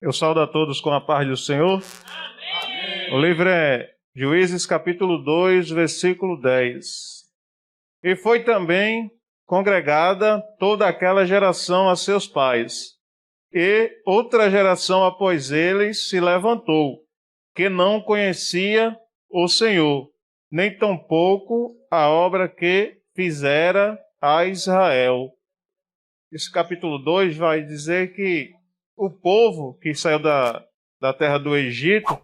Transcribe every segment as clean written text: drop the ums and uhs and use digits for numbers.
Eu saúdo a todos com a paz do Senhor. Amém. O livro é Juízes capítulo 2, versículo 10. E foi também congregada toda aquela geração a seus pais. E outra geração após eles se levantou, que não conhecia o Senhor, nem tampouco a obra que fizera a Israel. Esse capítulo 2 vai dizer que o povo que saiu da terra do Egito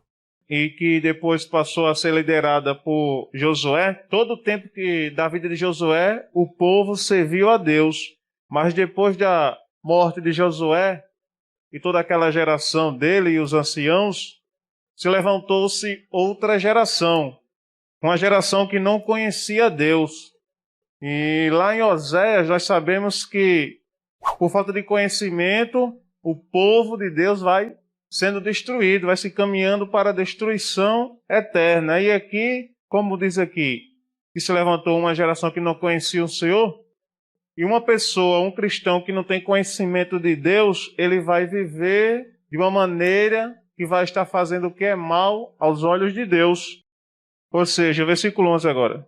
e que depois passou a ser liderada por Josué, todo o tempo da vida de Josué, o povo serviu a Deus. Mas depois da morte de Josué e toda aquela geração dele e os anciãos, se levantou-se outra geração, uma geração que não conhecia Deus. E lá em Oséias nós sabemos que, por falta de conhecimento, o povo de Deus vai sendo destruído, vai se caminhando para a destruição eterna. E aqui, como diz aqui, que se levantou uma geração que não conhecia o Senhor, e uma pessoa, um cristão que não tem conhecimento de Deus, ele vai viver de uma maneira que vai estar fazendo o que é mal aos olhos de Deus. Ou seja, versículo 11 agora.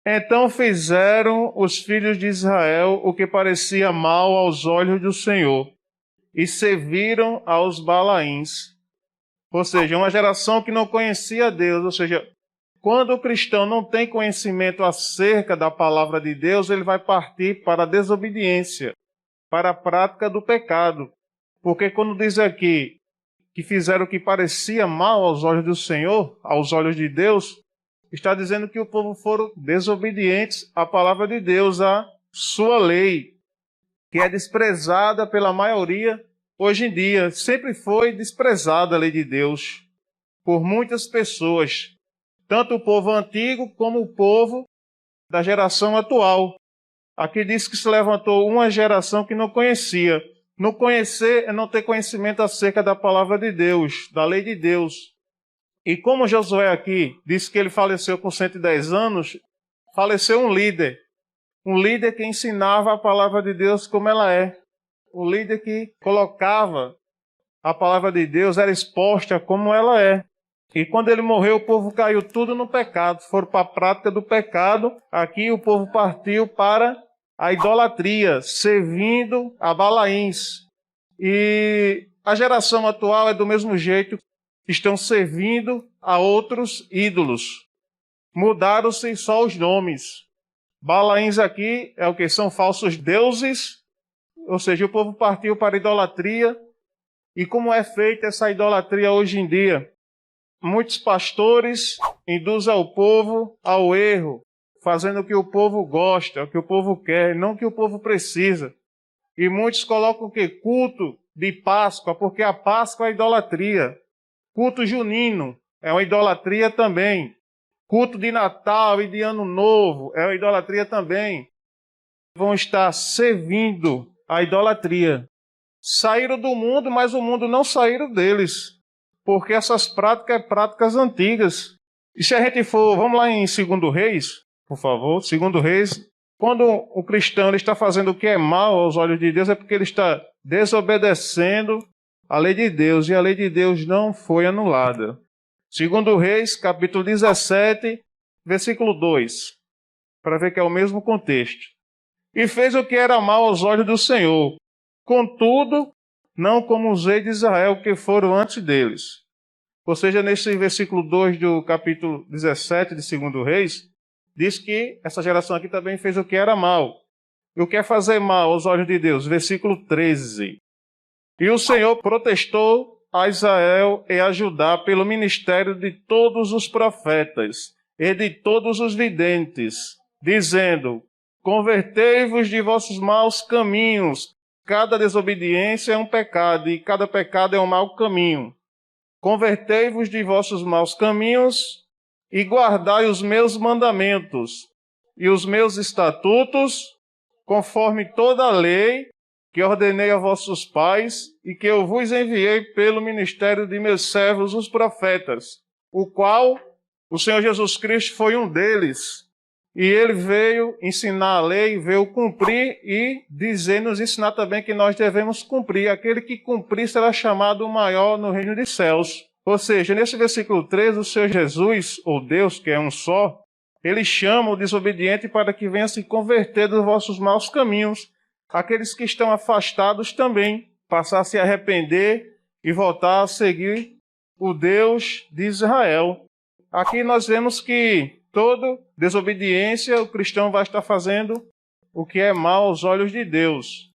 Então fizeram os filhos de Israel o que parecia mal aos olhos do Senhor, e serviram aos Balaíns. Ou seja, uma geração que não conhecia Deus. Ou seja, quando o cristão não tem conhecimento acerca da palavra de Deus, ele vai partir para a desobediência, para a prática do pecado. Porque quando diz aqui que fizeram o que parecia mal aos olhos do Senhor, aos olhos de Deus, está dizendo que o povo foram desobedientes à palavra de Deus, à sua lei, que é desprezada pela maioria hoje em dia. Sempre foi desprezada a lei de Deus por muitas pessoas, tanto o povo antigo como o povo da geração atual. Aqui diz que se levantou uma geração que não conhecia. Não conhecer é não ter conhecimento acerca da palavra de Deus, da lei de Deus. E como Josué aqui disse que ele faleceu com 110 anos, faleceu um líder que ensinava a palavra de Deus como ela é. O líder que colocava a palavra de Deus, era exposta como ela é. E quando ele morreu, o povo caiu tudo no pecado. Foram para a prática do pecado. Aqui o povo partiu para a idolatria, servindo a Balaíns. E a geração atual é do mesmo jeito. Estão servindo a outros ídolos. Mudaram-se só os nomes. Balaíns aqui é o que? São falsos deuses, ou seja, o povo partiu para a idolatria. E como é feita essa idolatria hoje em dia? Muitos pastores induzem o povo ao erro, fazendo o que o povo gosta, o que o povo quer, não o que o povo precisa. E muitos colocam o quê? Culto de Páscoa, porque a Páscoa é idolatria. Culto junino é uma idolatria também. Culto de Natal e de Ano Novo é uma idolatria também. Vão estar servindo a idolatria. Saíram do mundo, mas o mundo não saíram deles. Porque essas práticas são práticas antigas. E se a gente for, vamos lá em 2 Reis, por favor, 2 Reis. Quando o cristão ele está fazendo o que é mal aos olhos de Deus, é porque ele está desobedecendo a lei de Deus. E a lei de Deus não foi anulada. 2 Reis, capítulo 17, versículo 2, para ver que é o mesmo contexto. E fez o que era mal aos olhos do Senhor, contudo, não como os reis de Israel que foram antes deles. Ou seja, nesse versículo 2 do capítulo 17 de 2 Reis, diz que essa geração aqui também fez o que era mal. E o que é fazer mal aos olhos de Deus? Versículo 13. E o Senhor protestou a Israel e a Judá pelo ministério de todos os profetas e de todos os videntes, dizendo: convertei-vos de vossos maus caminhos. Cada desobediência é um pecado e cada pecado é um mau caminho. Convertei-vos de vossos maus caminhos e guardai os meus mandamentos e os meus estatutos, conforme toda a lei que ordenei a vossos pais e que eu vos enviei pelo ministério de meus servos, os profetas, o qual o Senhor Jesus Cristo foi um deles. E ele veio ensinar a lei, veio cumprir e dizer, nos ensinar também que nós devemos cumprir. Aquele que cumprir será chamado o maior no reino dos céus. Ou seja, nesse versículo 13, o Senhor Jesus, ou Deus, que é um só, ele chama o desobediente para que venha se converter dos vossos maus caminhos. Aqueles que estão afastados também, passar a se arrepender e voltar a seguir o Deus de Israel. Aqui nós vemos que toda desobediência, o cristão vai estar fazendo o que é mal aos olhos de Deus.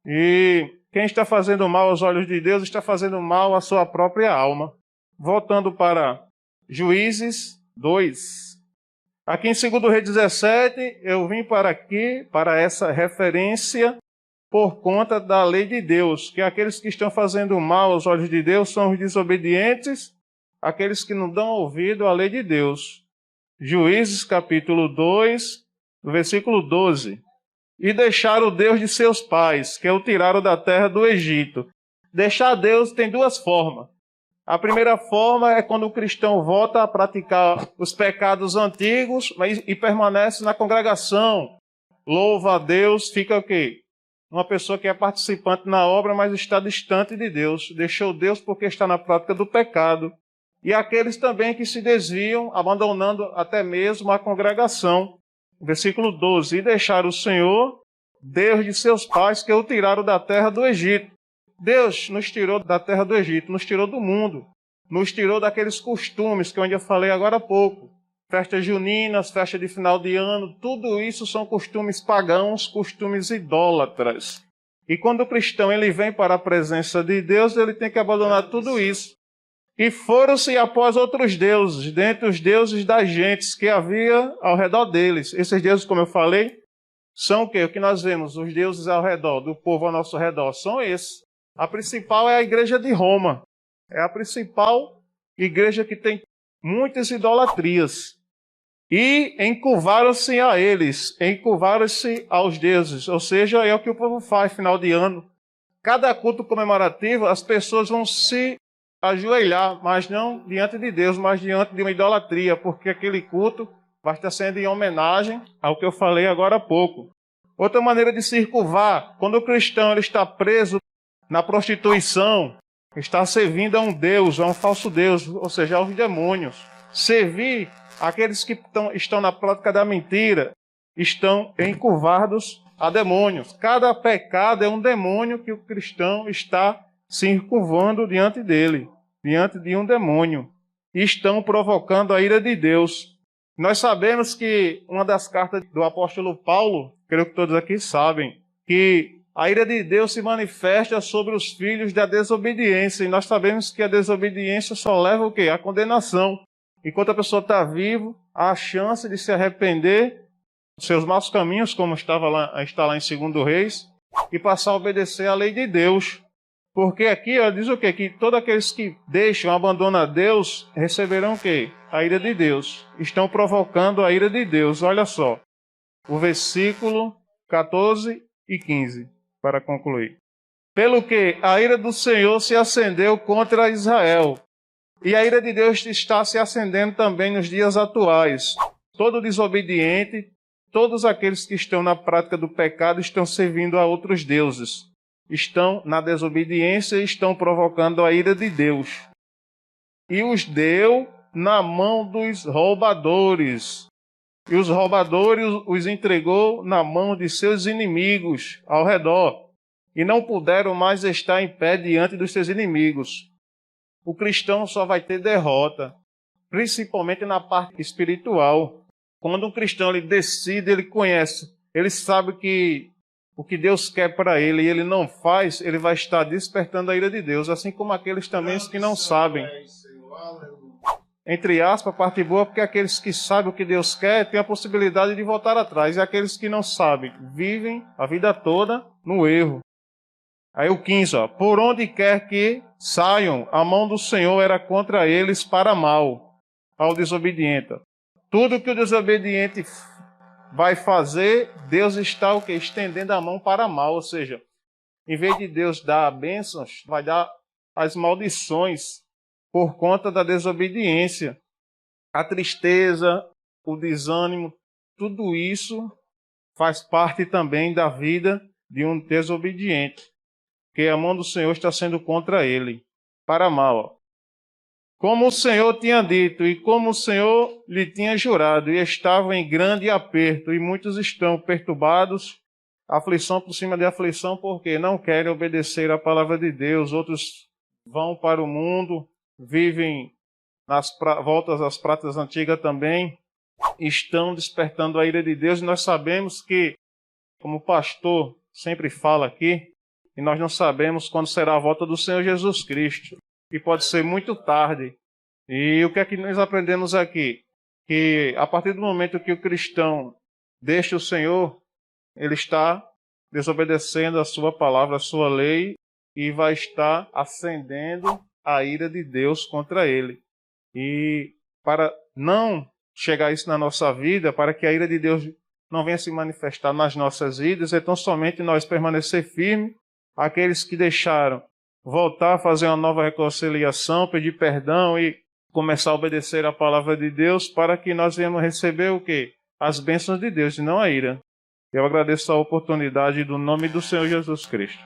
E quem está fazendo mal aos olhos de Deus está fazendo mal à sua própria alma. Voltando para Juízes 2. Aqui em 2 Reis 17, eu vim para aqui, para essa referência, por conta da lei de Deus, que aqueles que estão fazendo mal aos olhos de Deus são os desobedientes, aqueles que não dão ouvido à lei de Deus. Juízes capítulo 2, versículo 12. E deixaram o Deus de seus pais, que o tiraram da terra do Egito. Deixar Deus tem duas formas. A primeira forma é quando o cristão volta a praticar os pecados antigos e permanece na congregação. Louva a Deus, fica o quê? Uma pessoa que é participante na obra, mas está distante de Deus. Deixou Deus porque está na prática do pecado. E aqueles também que se desviam, abandonando até mesmo a congregação. Versículo 12. E deixaram o Senhor, Deus de seus pais, que o tiraram da terra do Egito. Deus nos tirou da terra do Egito, nos tirou do mundo, nos tirou daqueles costumes que eu falei agora há pouco. Festas juninas, festa de final de ano, tudo isso são costumes pagãos, costumes idólatras. E quando o cristão ele vem para a presença de Deus, ele tem que abandonar tudo isso. E foram-se após outros deuses, dentre os deuses das gentes que havia ao redor deles. Esses deuses, como eu falei, são o quê? O que nós vemos, os deuses ao redor, do povo ao nosso redor, são esses. A principal é a igreja de Roma. É a principal igreja que tem muitas idolatrias. E encurvaram-se a eles, encurvaram-se aos deuses. Ou seja, é o que o povo faz final de ano. Cada culto comemorativo, as pessoas vão se ajoelhar, mas não diante de Deus, mas diante de uma idolatria, porque aquele culto vai estar sendo em homenagem ao que eu falei agora há pouco. Outra maneira de se curvar, quando o cristão ele está preso na prostituição, está servindo a um Deus, a um falso Deus, ou seja, aos demônios. Servir aqueles que estão na prática da mentira, estão encurvados a demônios. Cada pecado é um demônio que o cristão está se encurvando diante dele, diante de um demônio. E estão provocando a ira de Deus. Nós sabemos que uma das cartas do apóstolo Paulo, creio que todos aqui sabem, que a ira de Deus se manifesta sobre os filhos da desobediência. E nós sabemos que a desobediência só leva o quê? A condenação. Enquanto a pessoa está viva, há a chance de se arrepender dos seus maus caminhos, como está lá em 2 Reis, e passar a obedecer à lei de Deus. Porque aqui diz o quê? Que todos aqueles que deixam, abandonam a Deus, receberão o quê? A ira de Deus. Estão provocando a ira de Deus. Olha só, o versículo 14 e 15. Para concluir. Pelo que a ira do Senhor se acendeu contra Israel. E a ira de Deus está se acendendo também nos dias atuais. Todo desobediente, todos aqueles que estão na prática do pecado estão servindo a outros deuses. Estão na desobediência e estão provocando a ira de Deus. E os deu na mão dos roubadores. E os roubadores os entregou na mão de seus inimigos ao redor, e não puderam mais estar em pé diante dos seus inimigos. O cristão só vai ter derrota, principalmente na parte espiritual. Quando um cristão ele decide, ele conhece, ele sabe que o que Deus quer para ele e ele não faz, ele vai estar despertando a ira de Deus, assim como aqueles também que não sabem. Entre aspas, a parte boa, porque aqueles que sabem o que Deus quer têm a possibilidade de voltar atrás. E aqueles que não sabem, vivem a vida toda no erro. Aí o 15, por onde quer que saiam, a mão do Senhor era contra eles para mal, ao desobediente. Tudo que o desobediente vai fazer, Deus está o quê? Estendendo a mão para mal. Ou seja, em vez de Deus dar bênçãos, vai dar as maldições. Por conta da desobediência, a tristeza, o desânimo, tudo isso faz parte também da vida de um desobediente, que a mão do Senhor está sendo contra ele, para mal. Como o Senhor tinha dito e como o Senhor lhe tinha jurado, e estava em grande aperto, e muitos estão perturbados, aflição por cima de aflição, porque não querem obedecer à palavra de Deus. Outros vão para o mundo, vivem nas voltas às práticas antigas também, estão despertando a ira de Deus, e nós sabemos que, como o pastor sempre fala aqui, e nós não sabemos quando será a volta do Senhor Jesus Cristo, que pode ser muito tarde. E o que é que nós aprendemos aqui? Que a partir do momento que o cristão deixa o Senhor, ele está desobedecendo a sua palavra, a sua lei, e vai estar acendendo a ira de Deus contra ele. E para não chegar isso na nossa vida, para que a ira de Deus não venha se manifestar nas nossas vidas, então somente nós permanecer firmes, aqueles que deixaram voltar a fazer uma nova reconciliação, pedir perdão e começar a obedecer a palavra de Deus, para que nós venhamos receber o quê? As bênçãos de Deus e não a ira. Eu agradeço a oportunidade do nome do Senhor Jesus Cristo.